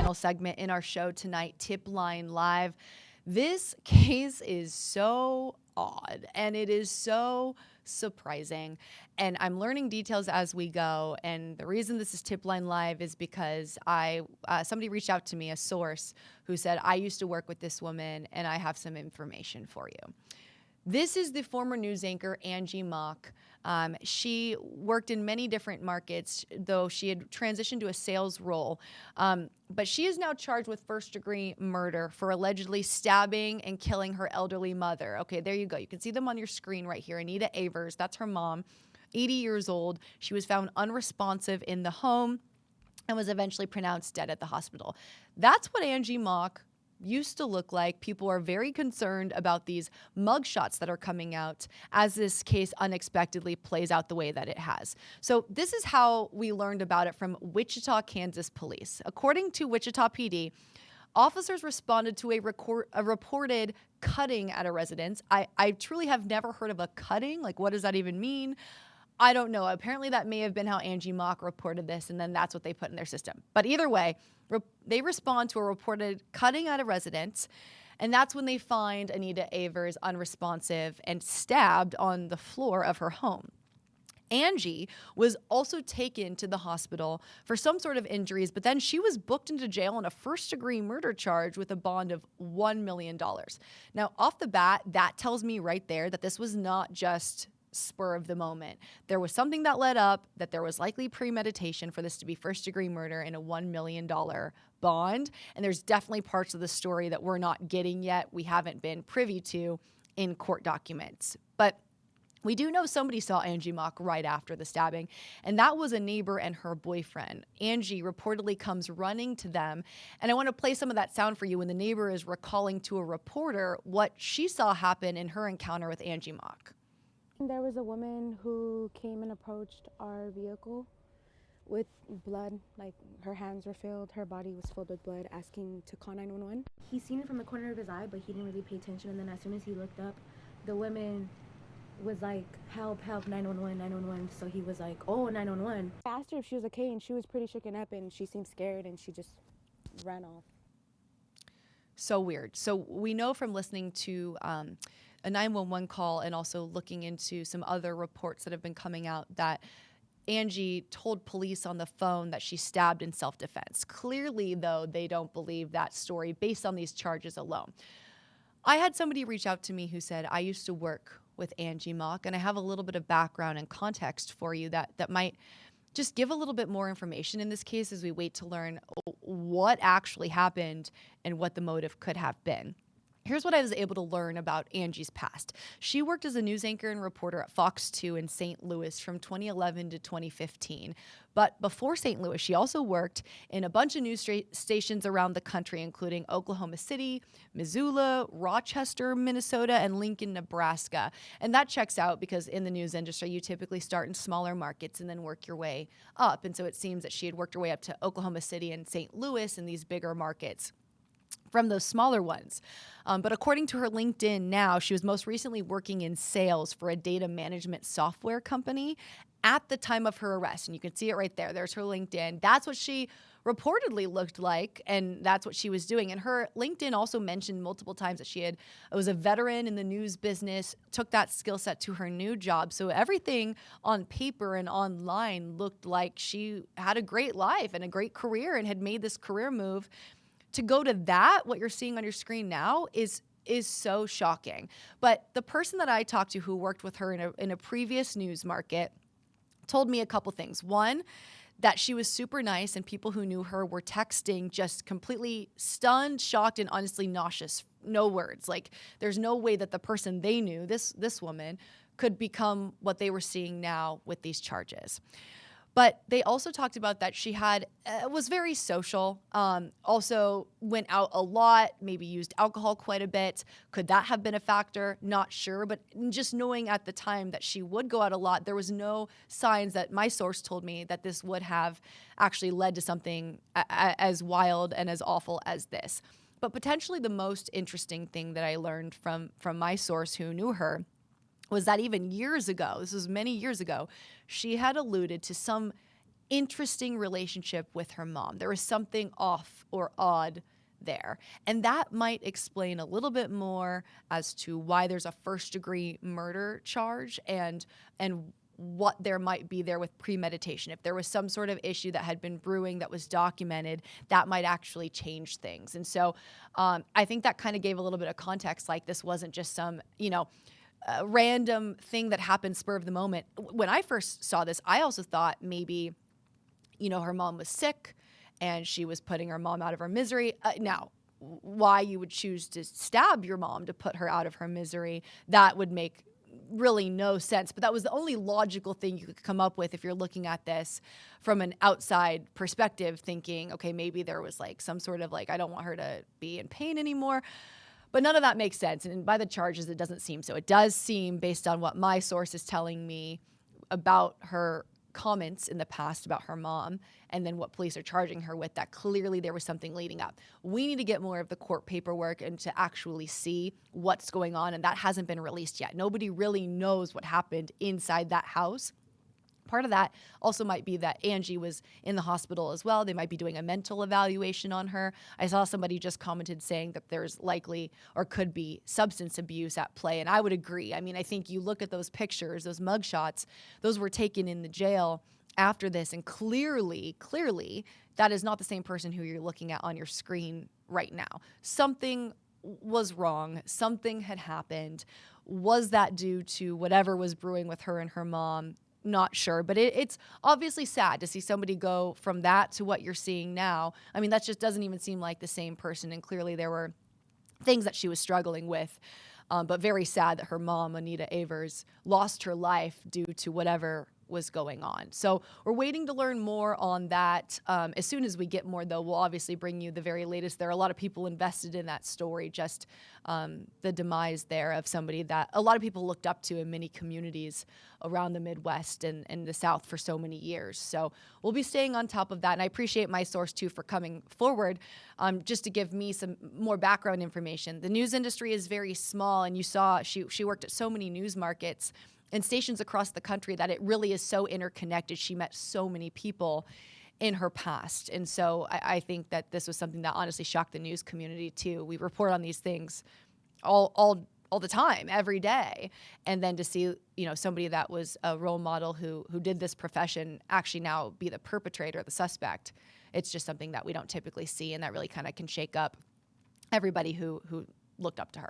final segment in our show tonight, Tip Line Live. This case is so odd and it is so surprising, and I'm learning details as we go. And the reason this is Tip Line Live is because somebody reached out to me, a source, who said, I used to work with this woman and I have some information for you. This is the former news anchor, Angie Mock. She worked in many different markets, though she had transitioned to a sales role. But she is now charged with first-degree murder for allegedly stabbing and killing her elderly mother. Okay, there you go. You can see them on your screen right here. Anita Avers, that's her mom, 80 years old. She was found unresponsive in the home and was eventually pronounced dead at the hospital. That's what Angie Mock used to look like. People are very concerned about these mugshots that are coming out as this case unexpectedly plays out the way that it has. So this is how we learned about it from Wichita, Kansas police. According to Wichita PD, officers responded to a reported cutting at a residence. I truly have never heard of a cutting. Like, what does that even mean? I don't know. Apparently that may have been how Angie Mock reported this, and then that's what they put in their system. But either way, they respond to a reported cutting at a residence, and that's when they find Anita Avers unresponsive and stabbed on the floor of her home. Angie was also taken to the hospital for some sort of injuries, but then she was booked into jail on a first-degree murder charge with a bond of $1 million. Now, off the bat, that tells me right there that this was not just spur of the moment. There was something that led up, that there was likely premeditation for this to be first-degree murder and a $1 million bond. And there's definitely parts of the story that we're not getting yet, we haven't been privy to in court documents. But we do know somebody saw Angie Mock right after the stabbing, and that was a neighbor and her boyfriend. Angie reportedly comes running to them, and I want to play some of that sound for you when the neighbor is recalling to a reporter what she saw happen in her encounter with Angie Mock. There was a woman who came and approached our vehicle with blood, like her hands were filled, her body was filled with blood, asking to call 911. He seen it from the corner of his eye, but he didn't really pay attention. And then as soon as he looked up, the woman was like, help, help, 911, 911. So he was like, oh, 911. I asked her if she was okay, and she was pretty shaken up, and she seemed scared, and she just ran off. So weird. So we know from listening to a 911 call and also looking into some other reports that have been coming out that Angie told police on the phone that she stabbed in self-defense. Clearly, though, they don't believe that story based on these charges alone. I had somebody reach out to me who said, I used to work with Angie Mock, and I have a little bit of background and context for you that might just give a little bit more information in this case as we wait to learn what actually happened and what the motive could have been. Here's what I was able to learn about Angie's past. She worked as a news anchor and reporter at Fox 2 in St. Louis from 2011 to 2015. But before St. Louis, she also worked in a bunch of news stations around the country, including Oklahoma City, Missoula, Rochester, Minnesota, and Lincoln, Nebraska. And that checks out because in the news industry, you typically start in smaller markets and then work your way up. And so it seems that she had worked her way up to Oklahoma City and St. Louis and these bigger markets from those smaller ones. But according to her LinkedIn now, she was most recently working in sales for a data management software company at the time of her arrest. And you can see it right there. There's her LinkedIn. That's what she reportedly looked like, and that's what she was doing. And her LinkedIn also mentioned multiple times that she was a veteran in the news business, took that skill set to her new job. So everything on paper and online looked like she had a great life and a great career and had made this career move. To go to that, what you're seeing on your screen now is so shocking. But the person that I talked to who worked with her in a previous news market told me a couple things. One, that she was super nice and people who knew her were texting just completely stunned, shocked, and honestly nauseous. No words. Like, there's no way that the person they knew, this woman, could become what they were seeing now with these charges. But they also talked about that she was very social, also went out a lot, maybe used alcohol quite a bit. Could that have been a factor? Not sure. But just knowing at the time that she would go out a lot, there was no signs that my source told me that this would have actually led to something as wild and as awful as this. But potentially the most interesting thing that I learned from my source who knew her was that even years ago, this was many years ago, she had alluded to some interesting relationship with her mom. There was something off or odd there. And that might explain a little bit more as to why there's a first-degree murder charge and what there might be there with premeditation. If there was some sort of issue that had been brewing that was documented, that might actually change things. And so I think that kind of gave a little bit of context, like this wasn't just some, random thing that happened spur of the moment. When I first saw this, I also thought maybe, her mom was sick and she was putting her mom out of her misery. Now, why you would choose to stab your mom to put her out of her misery, that would make really no sense. But that was the only logical thing you could come up with if you're looking at this from an outside perspective, thinking, okay, maybe there was like some sort of like, I don't want her to be in pain anymore. But none of that makes sense. And by the charges, it doesn't seem so. It does seem, based on what my source is telling me about her comments in the past about her mom and then what police are charging her with, that clearly there was something leading up. We need to get more of the court paperwork and to actually see what's going on, and that hasn't been released yet. Nobody really knows what happened inside that house. Part of that also might be that Angie was in the hospital as well. They might be doing a mental evaluation on her. I saw somebody just commented saying that there's likely or could be substance abuse at play, and I would agree. I mean, I think you look at those pictures, those mugshots, those were taken in the jail after this, and clearly, that is not the same person who you're looking at on your screen right now. Something was wrong. Something had happened. Was that due to whatever was brewing with her and her mom? Not sure, but it's obviously sad to see somebody go from that to what you're seeing now. I mean, that just doesn't even seem like the same person, and clearly there were things that she was struggling with, but very sad that her mom, Anita Avers, lost her life due to whatever was going on. So we're waiting to learn more on that. As soon as we get more, though, we'll obviously bring you the very latest. There are a lot of people invested in that story, just the demise there of somebody that a lot of people looked up to in many communities around the Midwest and the South for so many years. So we'll be staying on top of that. And I appreciate my source, too, for coming forward just to give me some more background information. The news industry is very small, and you saw she worked at so many news markets and stations across the country that it really is so interconnected. She met so many people in her past. And so I think that this was something that honestly shocked the news community too. We report on these things all the time, every day. And then to see, somebody that was a role model who did this profession actually now be the perpetrator, the suspect, it's just something that we don't typically see. And that really kind of can shake up everybody who looked up to her.